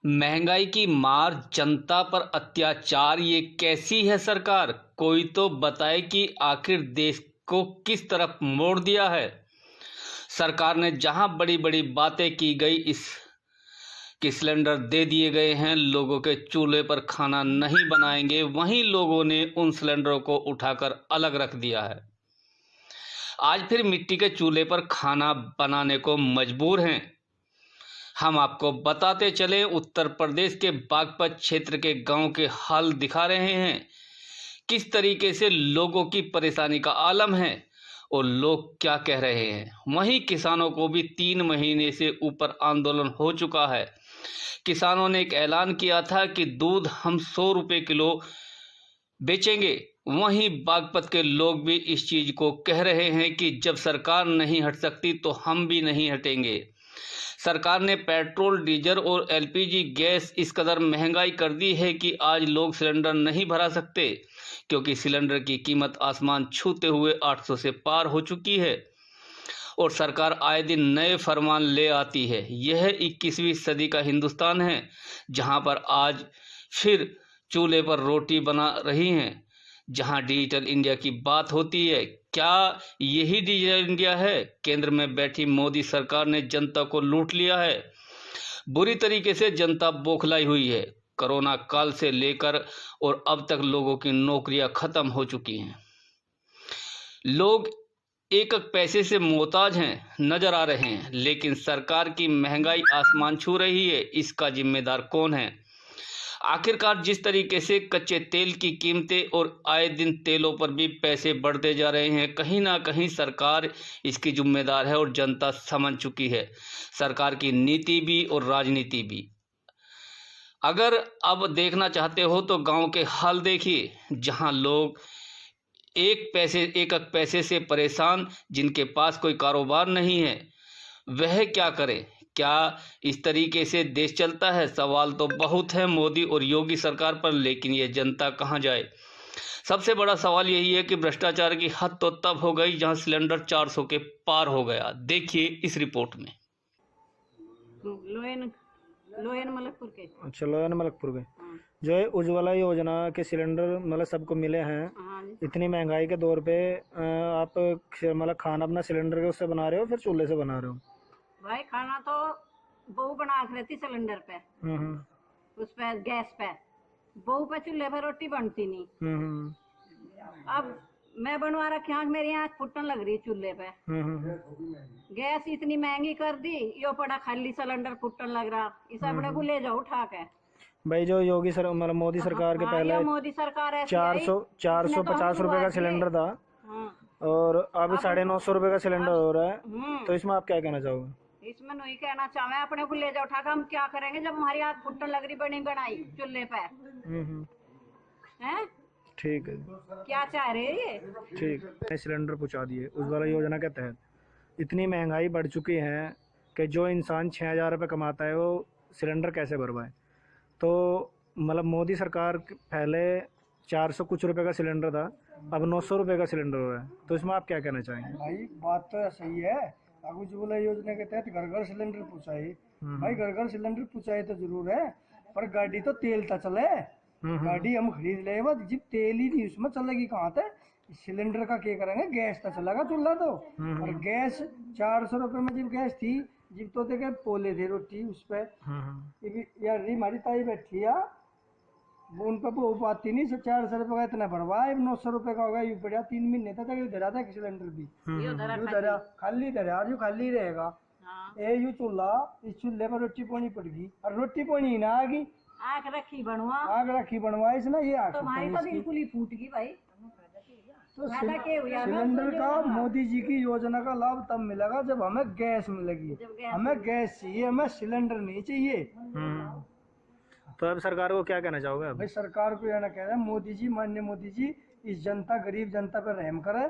महंगाई की मार, जनता पर अत्याचार, ये कैसी है सरकार? कोई तो बताए कि आखिर देश को किस तरफ मोड़ दिया है। सरकार ने जहां बड़ी बड़ी बातें की गई, इस कि सिलेंडर दे दिए गए हैं, लोगों के चूल्हे पर खाना नहीं बनाएंगे, वहीं लोगों ने उन सिलेंडरों को उठाकर अलग रख दिया है। आज फिर मिट्टी के चूल्हे पर खाना बनाने को मजबूर हैं। हम आपको बताते चले, उत्तर प्रदेश के बागपत क्षेत्र के गांव के हाल दिखा रहे हैं, किस तरीके से लोगों की परेशानी का आलम है और लोग क्या कह रहे हैं। वहीं किसानों को भी 3 महीने से ऊपर आंदोलन हो चुका है। किसानों ने एक ऐलान किया था कि दूध हम 100 रुपये किलो बेचेंगे। वहीं बागपत के लोग भी इस चीज को कह रहे हैं कि जब सरकार नहीं हट सकती तो हम भी नहीं हटेंगे। सरकार ने पेट्रोल, डीजल और एलपीजी गैस इस कदर महंगाई कर दी है कि आज लोग सिलेंडर नहीं भरा सकते, क्योंकि सिलेंडर की कीमत आसमान छूते हुए 800 से पार हो चुकी है और सरकार आए दिन नए फरमान ले आती है। यह 21वीं सदी का हिंदुस्तान है, जहां पर आज फिर चूल्हे पर रोटी बना रही हैं। जहां डिजिटल इंडिया की बात होती है, क्या यही डिजिटल इंडिया है? केंद्र में बैठी मोदी सरकार ने जनता को लूट लिया है। बुरी तरीके से जनता बौखलाई हुई है। कोरोना काल से लेकर और अब तक लोगों की नौकरियां खत्म हो चुकी हैं। लोग एक एक पैसे से मोहताज हैं, नजर आ रहे हैं, लेकिन सरकार की महंगाई आसमान छू रही है। इसका जिम्मेदार कौन है? आखिरकार जिस तरीके से कच्चे तेल की कीमतें और आए दिन तेलों पर भी पैसे बढ़ते जा रहे हैं, कहीं ना कहीं सरकार इसकी जिम्मेदार है और जनता समझ चुकी है, सरकार की नीति भी और राजनीति भी। अगर अब देखना चाहते हो तो गांव के हाल देखिए, जहां लोग एक एक पैसे से परेशान, जिनके पास कोई कारोबार नहीं है, वह क्या करे? क्या इस तरीके से देश चलता है? सवाल तो बहुत है मोदी और योगी सरकार पर, लेकिन ये जनता कहाँ जाए? सबसे बड़ा सवाल यही है कि भ्रष्टाचार की हद तो तब हो गई जहां सिलेंडर 400 के पार हो गया। देखिए इस रिपोर्ट में। लोयन लोयन मलकपुर के। अच्छा, लोयन मलकपुर के। हाँ। जो है उज्ज्वला योजना के सिलेंडर मतलब सबको मिले हैं। हाँ जी। इतनी महंगाई के दौर पे आप मतलब खाना अपना सिलेंडर के उससे बना रहे हो फिर चूल्हे से बना रहे हो? भाई खाना तो बहू बना के रहती सिलेंडर पे, उस पे गैस पे। बहू पे चूल्हे पे रोटी बनती नहीं। अब मैं बनवा रखी हूँ, मेरी आँख फुटन लग रही चूल्हे पे। गैस इतनी महंगी कर दी, यो पड़ा खाली सिलेंडर फुटन लग रहा। इस अपने को ले जाओ उठा के। भाई जो योगी सर मतलब मोदी सरकार के पहले मोदी सरकार ऐसी 450 रुपए का सिलेंडर था। हाँ। और अब 950 रुपए का सिलेंडर हो रहा है। तो इसमें आप क्या कहना चाहोगे? इसमें नहीं कहना चाहे, अपने को ले जाओ उठा के। हम क्या करेंगे जब हमारी आँख फुटन लग रही बनी बनाई चूल्हे पे? हैं? ठीक है, क्या चाह रहे हैं ये? ठीक। सिलेंडर पहुंचा दिए उज्ज्वला योजना के तहत। इतनी महंगाई बढ़ चुकी है कि जो इंसान 6,000 रुपये कमाता है वो सिलेंडर कैसे भरवाए? तो मतलब मोदी सरकार पहले 400 कुछ रुपए का सिलेंडर था, अब 900 रुपये का सिलेंडर हो रहा है। तो इसमें आप क्या कहना चाहेंगे? भाई बात तो सही है। अब उज्ज्वला योजना के तहत घर घर सिलेंडर पहुँचाए। भाई घर घर सिलेंडर पहुँचाए तो जरूर है, पर गाड़ी तो तेल तो चले। गाड़ी हम खरीद ले, जब तेल ही नहीं उसमें चलेगी कहाँ तक? सिलेंडर का क्या करेंगे? गैस तो चलेगा चूल्हा तो। और गैस 400 रुपये में जब गैस थी, जब तो देखे पोले थे रोटी उस पर। यार हमारी ताई बैठी है, उन पर वो पाती नहीं। 400 रुपये का इतना भरवा, 900 रुपये का होगा। यू बढ़िया 3 महीने तक धरा था सिलेंडर भी। धरा खाली धरा, यू खाली रहेगा। ए यू चूल्हा, इस चूल्हे पर रोटी पानी पड़गी और रोटी पानी ना आ गई। आग रखी बनवा, आग रखी बनवा इसना ये आग तो हमारी तो बिल्कुल ही फूट गई भाई। तो सिलेंडर का मोदी जी की योजना का लाभ तब मिलेगा जब हमें गैस मिलेगी। हमें गैस चाहिए, हमें सिलेंडर नहीं चाहिए। तो अब सरकार को क्या कहना चाहोगे? भाई सरकार को यह ना कह रहे हैं, मोदी जी, माननीय मोदी जी, इस जनता गरीब जनता पर रहम करे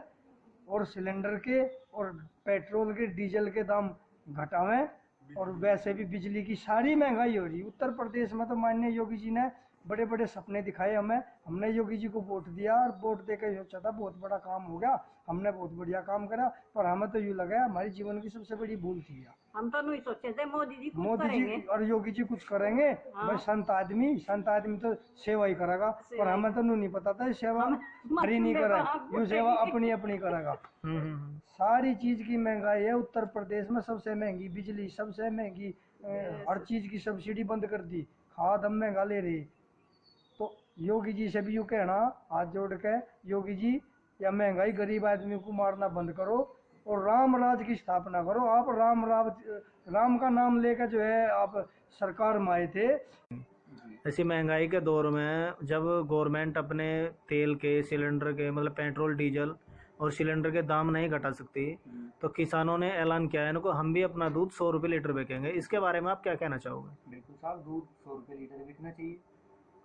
और सिलेंडर के और पेट्रोल के डीजल के दाम घटावें। और वैसे भी बिजली की सारी महंगाई हो रही है उत्तर प्रदेश में। तो माननीय योगी जी ने बड़े बड़े सपने दिखाए हमें। हमने योगी जी को वोट दिया और वोट देकर सोचा था बहुत बड़ा काम हो गया, हमने बहुत बढ़िया काम करा, पर हमें तो यूँ लगा हमारी जीवन की सबसे बड़ी भूल थी। हम तो नहीं सोचे थे मोदी जी कुछ मोदी करेंगे। जी और योगी जी कुछ करेंगे। हाँ। भाई संत आदमी तो सेवा ही करेगा, पर हमें तो नहीं पता था सेवा फ्री नहीं करे, यूँ सेवा अपनी अपनी करेगा। सारी चीज की महंगाई है उत्तर प्रदेश में, सबसे महंगी बिजली, सबसे महंगी हर चीज की सब्सिडी बंद कर दी, खाद हम महंगा ले रही। तो योगी जी से भी यूँ कहना हाथ जोड़ के, योगी जी या महंगाई गरीब आदमी को मारना बंद करो और राम राज की स्थापना करो। आप राम का नाम लेकर जो है आप सरकार में आए थे। ऐसी महंगाई के दौर में जब गवर्नमेंट अपने तेल के सिलेंडर के मतलब पेट्रोल डीजल और सिलेंडर के दाम नहीं घटा सकती, तो किसानों ने ऐलान किया है इनको हम भी अपना दूध 100 रुपये लीटर बेचेंगे। इसके बारे में आप क्या कहना चाहोगे? बिल्कुल साहब, दूध 100 रुपये लीटर बिकना चाहिए।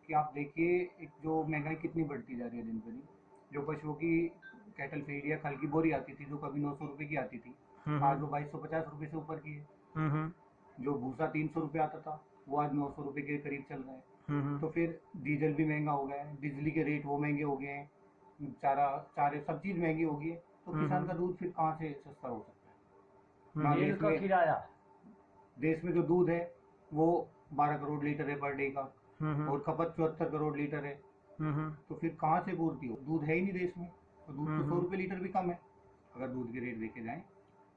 कि आप देखिए एक जो महंगाई कितनी बढ़ती जा रही है दिन पर दिन। जो पशुओं की कैटल फीड या खल की बोरी आती थी जो कभी 900 रुपये की आती थी, आज वो 2250 रुपये से ऊपर की है। जो भूसा 300 रुपये आता था वो आज 900 रुपये के करीब चल रहा है। तो फिर डीजल भी महंगा हो गया है, बिजली के रेट वो महंगे हो गए हैं, चारे सब चीज महंगी हो गई है। तो किसान का दूध फिर कहाँ से सस्ता हो सकता है? तेल का किराया, देश में जो दूध है वो 12 करोड़ लीटर है पर डे का, और खपत 74 करोड़ लीटर है। तो फिर कहाँ से पूर्ति हो? दूध है ही नहीं देश में, तो दूध तो 100 रुपये लीटर भी कम है अगर दूध के रेट देखे जाएं।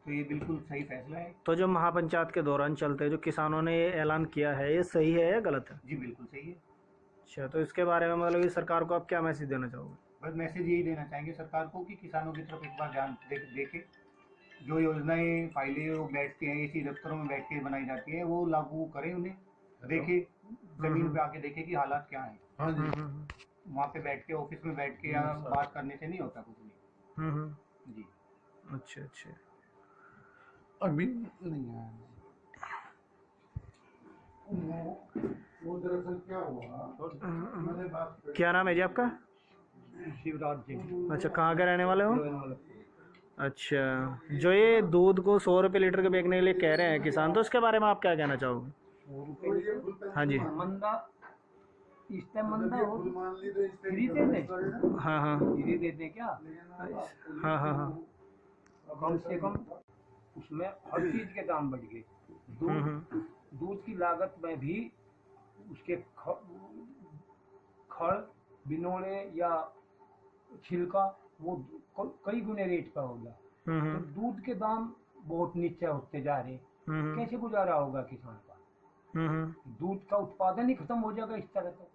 तो ये बिल्कुल सही फैसला है। तो जो महापंचायत के दौरान चलते जो किसानों ने ये ऐलान किया है, ये सही है या गलत है? जी बिल्कुल सही है। अच्छा, तो इसके बारे में मतलब कि सरकार को आप क्या मैसेज देना चाहोगे? बस मैसेज यही देना चाहेंगे सरकार को कि किसानों की तरफ एक बार ध्यान देखे। जो योजनाएं फाइलें वो बैठती हैं इसी दफ्तरों में बैठ के बनाई जाती है, वो लागू करें, उन्हें देखे, जमीन पे आके देखे कि हालात क्या हैं। हाँ जी। वहाँ पे बैठ के ऑफिस में बैठ के या बात करने से नहीं होता कुछ नहीं। जी अच्छा अच्छा, अभी नहीं आया। वो दरअसल क्या हुआ, क्या नाम है जी आपका? शिवराज जी। अच्छा, कहाँ के रहने वाले हो? अच्छा, जो ये दूध को 100 रुपये लीटर के बेचने के लिए कह रहे हैं किसान, तो इसके बारे में आप क्या कहना चाहोगे? हाँ जी। मंदा इस टाइम मंदा हो, फ्री दे दे। हाँ हाँ फ्री दे दे क्या? हाँ हाँ हाँ। कम से कम उसमें हर चीज के दाम बढ़ गए। दूध की लागत में भी उसके खड़ बिनोले या छिलका वो कई गुने रेट का हो गया। तो दूध के दाम बहुत नीचे होते जा रहे, कैसे गुजारा होगा किसान का? दूध का उत्पादन ही खत्म हो जाएगा इस तरह, तो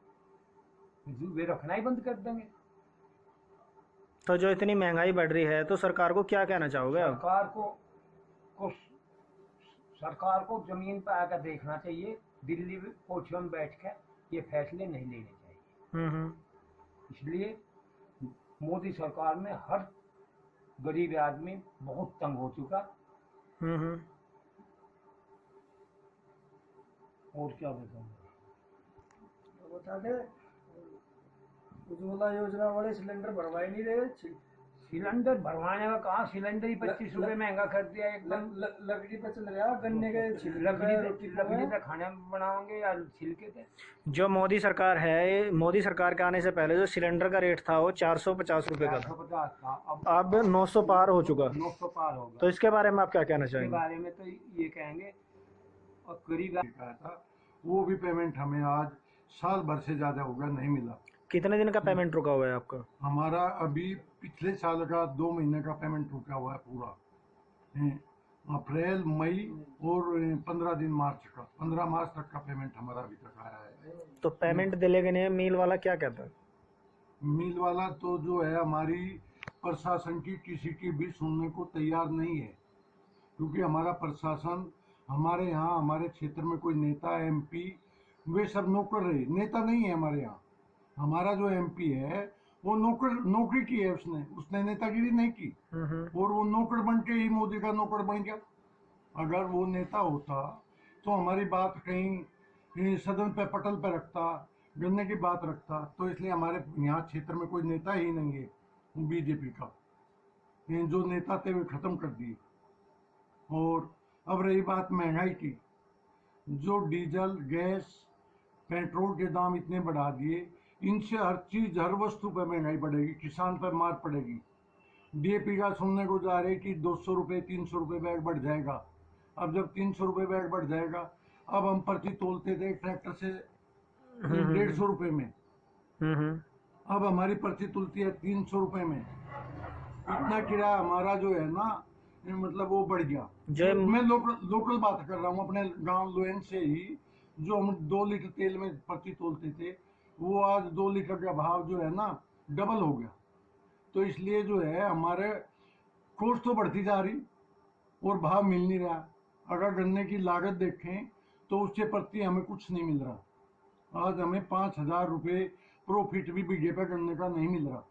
वे रखना ही बंद कर देंगे। तो जो इतनी महंगाई बढ़ रही है तो सरकार को क्या कहना चाहोगे आप? सरकार को जमीन पर आकर देखना चाहिए, दिल्ली कोठियों में बैठ कर ये फैसले नहीं लेने चाहिए। इसलिए मोदी सरकार में हर गरीब आदमी बहुत तंग हो चुका। और क्या बताऊं? बता दे, उज्ज्वला योजना वाले सिलेंडर भरवाए नहीं रहे। सिलेंडर भरवाने का कहा, सिलेंडर ही 25 रुपए महंगा कर दिया एकदम। लकड़ी पे चल रहा, गन्ने के लकड़ी से खाने बनाओगे या छिलके से? जो मोदी सरकार है, मोदी सरकार के आने से पहले जो सिलेंडर का रेट था वो 450 रुपये का था, 450 था, अब 900 पार हो चुका। 900 पार होगा। तो इसके बारे में आप क्या कहना इसके चाहेंगे? बारे में तो ये कहेंगे, और गरीब था वो भी पेमेंट हमें आज साल भर से ज़्यादा हो गया, नहीं मिला। कितने दिन का पेमेंट रुका हुआ है आपका? हमारा अभी पिछले साल का 2 महीने का पेमेंट रुका हुआ है पूरा, अप्रैल मई और 15 दिन मार्च का, 15 मार्च तक का पेमेंट हमारा अभी तक आया है। तो पेमेंट दिले के नहीं, मिल वाला क्या कहता है? मिल वाला तो जो है हमारी प्रशासन की किसी की भी सुनने को तैयार नहीं है, क्योंकि हमारा प्रशासन हमारे यहाँ, हमारे क्षेत्र में कोई नेता MP वे सब नौकर रहे, नेता नहीं है हमारे यहाँ। हमारा जो MP है वो नौकरी की है, उसने नेतागिरी नहीं की, और वो नौकर बन के ही मोदी का नौकर बन गया। अगर वो नेता होता तो हमारी बात कहीं सदन पे पटल पे रखता, गन्ने की बात रखता। तो इसलिए हमारे यहाँ क्षेत्र में कोई नेता ही नहीं है BJP का, जो नेता थे वे खत्म कर दिए। और अब रही बात महंगाई की, जो डीजल गैस पेट्रोल के दाम इतने बढ़ा दिए, इनसे हर चीज, हर वस्तु पे महंगाई बढ़ेगी, किसान पे मार पड़ेगी। डीएपी का सुनने को जा रहे कि 200 रुपये 300 रुपये बैग बढ़ जाएगा। अब जब 300 रुपये बैग बढ़ जाएगा, अब हम पर्ची तोलते थे ट्रैक्टर से 150 रुपये में, अब हमारी पर्ची तुलती है 300 रुपये में। इतना किराया हमारा जो है ना, मतलब वो बढ़ गया। मैं लोकल बात कर रहा हूँ, अपने गांव लोयन से ही, जो हम 2 लीटर तेल में पर्ची तोलते थे, वो आज 2 लीटर का भाव जो है ना डबल हो गया। तो इसलिए जो है हमारे कॉस्ट तो बढ़ती जा रही और भाव मिल नहीं रहा। अगर गन्ने की लागत देखें तो उससे प्रति हमें कुछ नहीं मिल रहा। आज हमें 5,000 रुपये प्रॉफिट भी बीघे पे गन्ने का नहीं मिल रहा।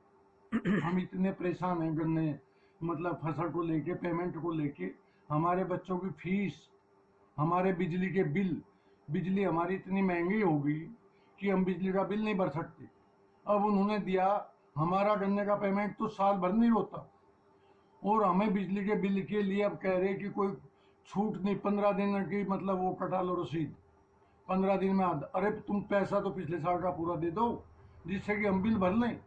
हम इतने परेशान हैं गन्ने, मतलब फसल को लेके, पेमेंट को लेके। हमारे बच्चों की फीस, हमारे बिजली के बिल, बिजली हमारी इतनी महंगी हो गई कि हम बिजली का बिल नहीं भर सकते। अब उन्होंने दिया, हमारा गन्ने का पेमेंट तो साल भर नहीं होता, और हमें बिजली के बिल के लिए अब कह रहे कि कोई छूट नहीं, 15 दिन की मतलब वो कटा लो रसीद, 15 दिन में आधा। अरे तुम पैसा तो पिछले साल का पूरा दे दो जिससे कि हम बिल भर लें,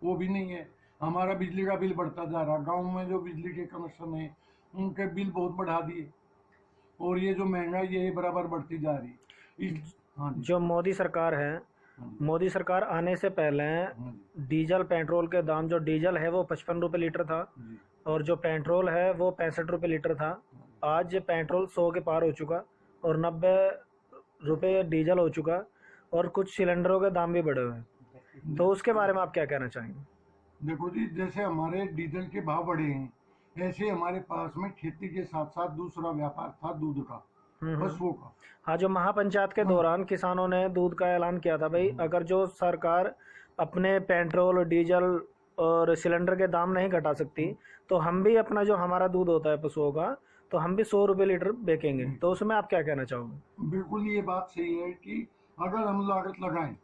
वो भी नहीं है। हमारा बिजली का बिल बढ़ता जा रहा। गांव में जो बिजली के कनेक्शन है उनके बिल बहुत बढ़ा दिए, और ये जो महंगाई है बराबर बढ़ती जा रही। हाँ जी। जो मोदी सरकार है, मोदी सरकार आने से पहले डीजल पेट्रोल के दाम, जो डीजल है वो 55 रुपये लीटर था और जो पेट्रोल है वो 65 रुपये लीटर था। आज पेट्रोल 100 के पार हो चुका और 90 रुपये डीजल हो चुका, और कुछ सिलेंडरों के दाम भी बढ़े हुए हैं। तो उसके बारे में आप क्या कहना चाहेंगे? देखो जी, जैसे हमारे डीजल के भाव बढ़े हैं, ऐसे हमारे पास में खेती के साथ साथ दूसरा व्यापार था दूध का, पशुओं का। हाँ, जो महापंचायत के दौरान किसानों ने दूध का ऐलान किया था, भाई अगर जो सरकार अपने पेट्रोल, डीजल और सिलेंडर के दाम नहीं घटा सकती तो हम भी अपना, जो हमारा दूध होता है पशुओं का, तो हम भी 100 रुपये लीटर बेचेंगे। तो उसमें आप क्या कहना चाहोगे? बिल्कुल ये बात सही है कि अगर हम लागत लगाएं,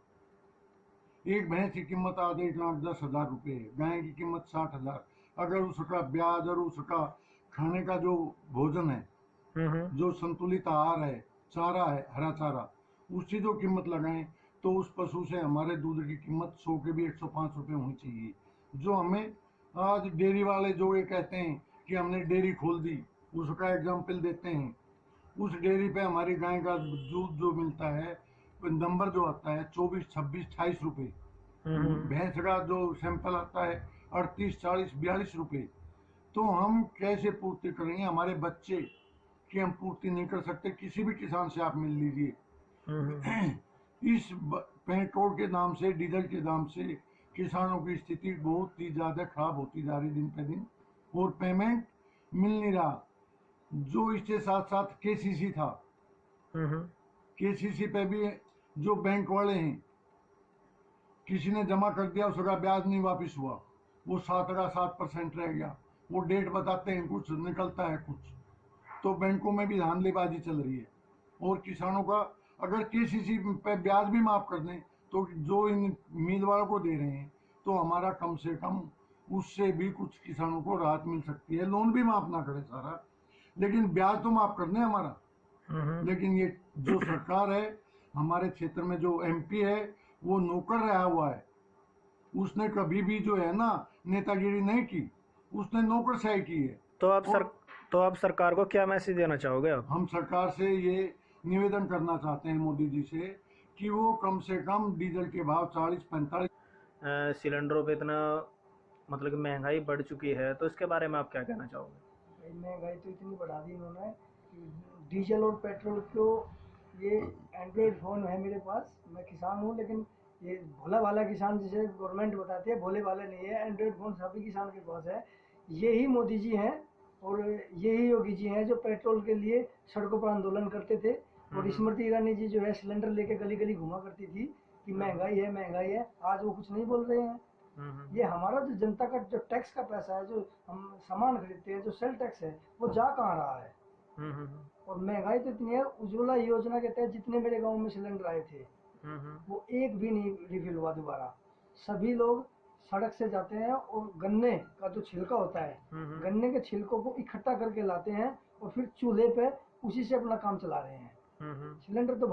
एक भैंस की कीमत आज 1,10,000 रुपये है, गाय की कीमत 60,000। अगर उसका ब्याज और उसका खाने का जो भोजन है, जो संतुलित आहार है, चारा है, हरा चारा, उसकी जो कीमत लगाएं, तो उस पशु से हमारे दूध की कीमत 100 के भी 105 रुपये होनी चाहिए। जो हमें आज डेयरी वाले जो ये कहते हैं कि हमने डेयरी खोल दी, उसका एग्जाम्पल देते हैं। उस डेयरी पे हमारी गाय का दूध जो मिलता है, नंबर जो आता है 24, 26, 28 रुपये। भैंस का जो सैंपल आता है 38, 40, 42 रुपये। तो हम कैसे पूर्ति करेंगे? हमारे बच्चे की हम पूर्ति नहीं कर सकते। किसी भी किसान से आप मिल लीजिए, इस पेट्रोल के दाम से, डीजल के दाम से किसानों की स्थिति बहुत ही ज्यादा खराब होती जा रही दिन पे दिन, और पेमेंट मिल नहीं रहा। जो इसके साथ साथ केसीसी था, केसीसी पे भी जो बैंक वाले हैं, किसी ने जमा कर दिया, उसका ब्याज नहीं वापस हुआ, वो 7% रह गया। वो डेट बताते हैं कुछ, निकलता है कुछ। तो बैंकों में भी धांधलीबाजी चल रही है। और किसानों का अगर केसीसी पे ब्याज भी माफ कर दें, तो जो इन मिल वालों को दे रहे हैं, तो हमारा कम से कम उससे भी कुछ किसानों को राहत मिल सकती है। लोन भी माफ ना करे सारा, लेकिन ब्याज तो माफ कर दें हमारा। लेकिन ये जो सरकार है, हमारे क्षेत्र में जो एमपी है, वो नौकर रहा हुआ है। उसने कभी भी जो है ना नेतागिरी नहीं की, उसने नौकरशाही की है। तो आप सरकार को क्या मैसेज देना चाहोगे आप? हम सरकार से ये निवेदन करना चाहते हैं मोदी जी से कि वो कम से कम डीजल के भाव 40-45 सिलेंडरों पे इतना मतलब कि महंगाई बढ़ चुकी है, तो इसके बारे में आप क्या कहना चाहोगे? महंगाई तो इतनी बढ़ा दी इन्होंने कि डीजल और पेट्रोल को, ये एंड्रॉयड फ़ोन है मेरे पास, मैं किसान हूँ, लेकिन ये भोला भाला किसान जिसे गवर्नमेंट बताती है, भोले वाले नहीं है। एंड्रॉयड फ़ोन सभी किसान के पास है। यही मोदी जी हैं और यही योगी जी हैं जो पेट्रोल के लिए सड़कों पर आंदोलन करते थे, और स्मृति ईरानी जी जो है सिलेंडर लेके गली गली घुमा करती थी कि महंगाई है, महंगाई है। आज वो कुछ नहीं बोल रहे हैं। ये हमारा जो जनता का जो टैक्स का पैसा है, जो हम सामान खरीदते हैं, जो सेल टैक्स है, वो जा कहाँ रहा है? और महंगाई तो इतनी है, उज्ज्वला योजना के तहत जितने मेरे गांव में सिलेंडर आए थे, वो एक भी नहीं रिफिल हुआ दोबारा। सभी लोग सड़क से जाते हैं और गन्ने का जो छिलका होता है, गन्ने के छिलकों को इकट्ठा करके लाते हैं और फिर चूल्हे पे उसी से अपना काम चला रहे हैं। सिलेंडर तो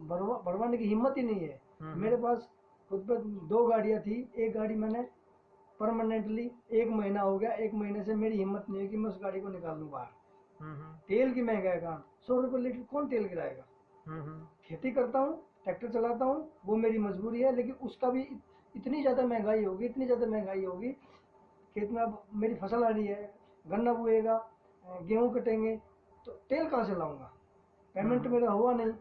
भरवाने की हिम्मत ही नहीं है। मेरे पास खुद पे 2 गाड़ियाँ थी, एक गाड़ी मैंने परमानेंटली 1 महीना हो गया, 1 महीने से मेरी हिम्मत नहीं है कि मैं उस गाड़ी को निकाल लूँ बाहर। तेल की महंगाई का 100 रुपये लीटर कौन तेल गिराएगा। खेती करता हूँ, ट्रैक्टर चलाता हूँ, वो मेरी मजबूरी है, लेकिन उसका भी इतनी ज़्यादा महंगाई होगी, इतनी ज़्यादा महंगाई होगी। खेत में अब मेरी फसल आ रही है, गन्ना बोएगा, गेहूँ कटेंगे, तो तेल कहाँ से लाऊंगा। पेमेंट मेरा हुआ नहीं,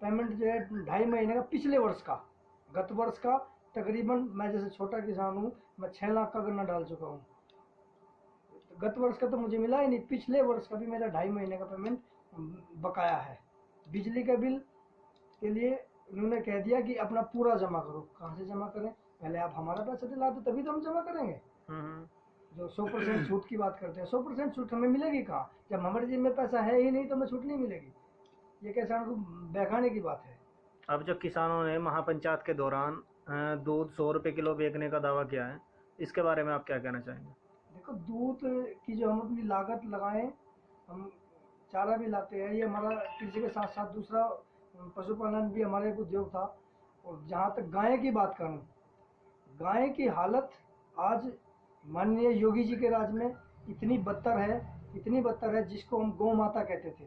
पेमेंट जो है 2.5 महीने का पिछले वर्ष का, गत वर्ष का तकरीबन, मैं जैसे छोटा किसान हूँ, मैं 6 लाख का गन्ना डाल चुका हूँ। गत वर्ष का तो मुझे मिला ही नहीं, पिछले वर्ष का भी मेरा 2.5 महीने का पेमेंट बकाया है। बिजली का बिल के लिए उन्होंने कह दिया कि अपना पूरा जमा करो। कहाँ से जमा करें, पहले आप हमारा पैसा दिला दो तभी तो हम जमा करेंगे। जो 100% छूट की बात करते हैं, 100% छूट हमें मिलेगी कहाँ, जब हमारे जेब में पैसा है ही नहीं तो हमें छूट नहीं मिलेगी। ये किसान को बहकाने की बात है। अब जब किसानों ने महापंचायत के दौरान दूध 100 रुपये किलो बेचने का दावा किया है, इसके बारे में आप क्या कहना चाहेंगे? देखो, दूध की जो हम अपनी लागत लगाएं, हम चारा भी लाते हैं, ये हमारा कृषि के साथ साथ दूसरा पशुपालन भी हमारा एक उद्योग था। और जहाँ तक गाय की बात करूँ, गाय की हालत आज माननीय योगी जी के राज में इतनी बदतर है, जिसको हम गौ माता कहते थे,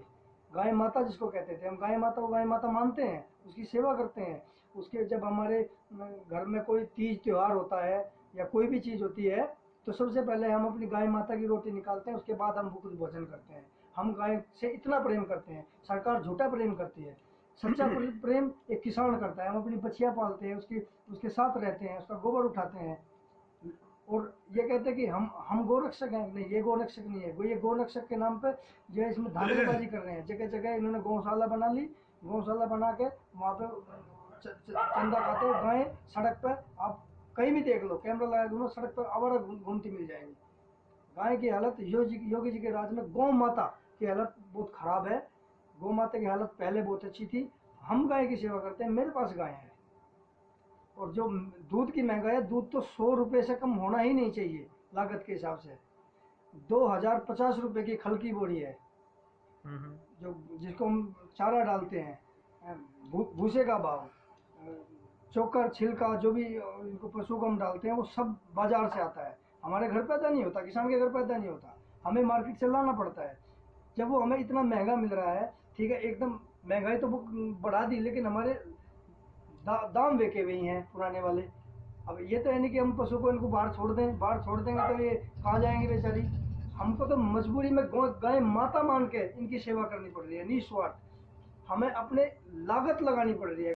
गाय माता जिसको कहते थे, हम गाय माता को गाय माता मानते हैं, उसकी सेवा करते हैं। उसके जब हमारे घर में कोई तीज त्यौहार होता है या कोई भी चीज़ होती है, तो सबसे पहले हम अपनी गाय माता की रोटी निकालते हैं, उसके बाद हम भूख भोजन करते हैं। हम गाय से इतना प्रेम करते हैं, सरकार झूठा प्रेम करती है। सच्चा प्रेम एक किसान करता है। हम अपनी बछिया पालते हैं, उसके साथ रहते हैं, उसका गोबर उठाते हैं, और ये कहते हैं कि हम गोरक्षक हैं। नहीं, ये गोरक्षक नहीं है, ये गोरक्षक के नाम पे जो है इसमें धांधलीबाजी कर रहे हैं। जगह जगह इन्होंने गौशाला बना ली, गौशाला बना के वहाँ पे चंदा खाते हैं। गाय सड़क पे आप कहीं भी देख लो, कैमरा लगा दो, सड़क पर आवारा घूमती मिल जाएंगी। गाय की हालत योगी जी के राज में, गौ माता की हालत बहुत खराब है। गौ माता की हालत पहले बहुत अच्छी थी। हम गाय की सेवा करते हैं, मेरे पास गाय है। और जो दूध की महंगाई है, दूध तो 100 रुपये से कम होना ही नहीं चाहिए लागत के हिसाब से। 2050 रुपये की खल की बोरी है, जो जिसको हम चारा डालते हैं, भूसे का भाव, चोकर छिलका जो भी इनको पशु को हम डालते हैं, वो सब बाजार से आता है। हमारे घर पैदा नहीं होता, किसान के घर पैदा नहीं होता, हमें मार्केट से लाना पड़ता है। जब वो हमें इतना महंगा मिल रहा है, ठीक है, एकदम महंगाई तो वो बढ़ा दी, लेकिन हमारे दाम बेके हुए हैं पुराने वाले। अब ये तो है नहीं कि हम पशु को इनको बाहर छोड़ देंगे तो ये कहाँ जाएंगे बेचारी। हमको तो मजबूरी में गाय माता मान के इनकी सेवा करनी पड़ रही है, निस्वार्थ। हमें अपने लागत लगानी पड़ रही है।